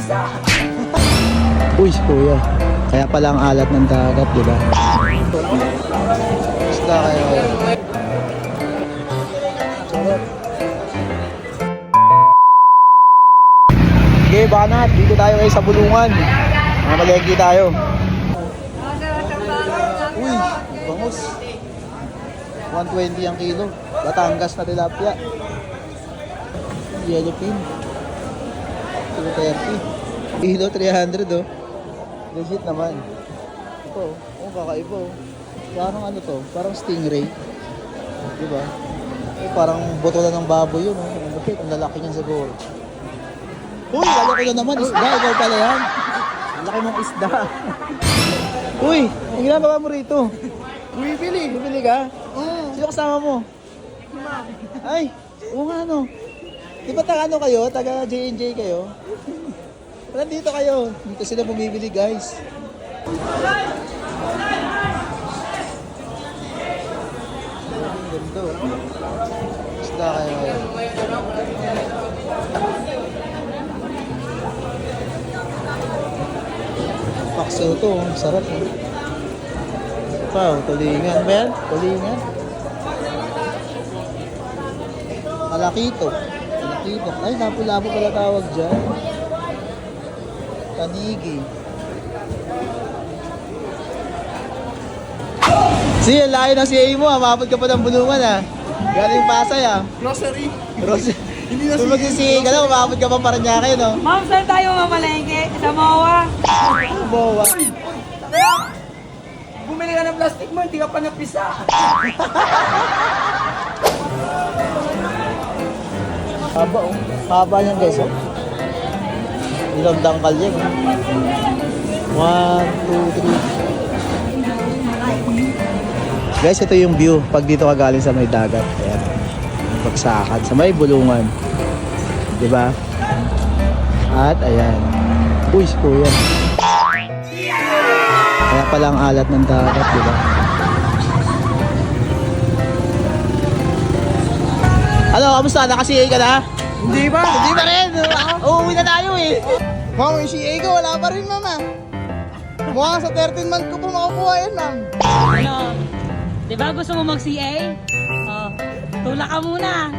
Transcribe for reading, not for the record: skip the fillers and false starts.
napisa. Uy, si kuya. Kaya pala ang alat ng dagat, di ba? Isda kayo. Sarap. Okay, banat. Dito tayo ngayon sa bulungan. Mga malengke tayo. Uy, bangus. 120 ang kilo. Batangas na tilapia. Yellowfin. 230. Kilo 300 oh. Legit naman. Ito oh, kakaiba oh. Parang ano to? Parang stingray. Diba? Parang buto na ng baboy yun oh. Ang lalaki niyan siguro. Uy, lalaki na naman. Isda, ikaw pala yan. Ang laki mong isda. Uy, ang ginagawa mo rito? Bumibili. Bumibili ka? Sino kasama mo? Ay, oo nga no. Di ba taga ano kayo? Taga J&J kayo? Nandito kayo. Dito sila bumibili guys. Ganda. Isda kayo. Pakso to. Sarap eh. Wow, tulingan ba yan? Tulingan. Malakito. Malakito. Ay, lapu-lapu pala tawag dyan. Tanigi. Siya, layo ng CA mo ah. Mapapod ka pa ng bulungan ah. Galing Pasay ah. Grocery. Hindi na tulog yung CA ka na, mapapod ka pa Paranaque no? Ma'am, saan tayo mamalengke? Sa MOA. Bowa. Bumili ka ng plastic mo, hindi ka pa napisa. Haba oh. Haba niyan guys oh. Ilang dangkal yan oh. 1, 2, 3. Guys, ito yung view pag dito ka galing sa may dagat. Ayan. Bagsakan sa may bulungan. Diba? At ayan. Uy, si kuya. Kaya pala ang alat ng dagat, diba? Ano, kamusta? Naka-CA ka na? Hindi ba? Hindi pa rin. Uuwi na tayo eh. Ma'am, yung CA ko, wala pa rin, mama. Mukhang sa 13 month ko po makukuha yan, ma'am. Ano? Di ba gusto mo mag-CA? Oh, tulak ka muna.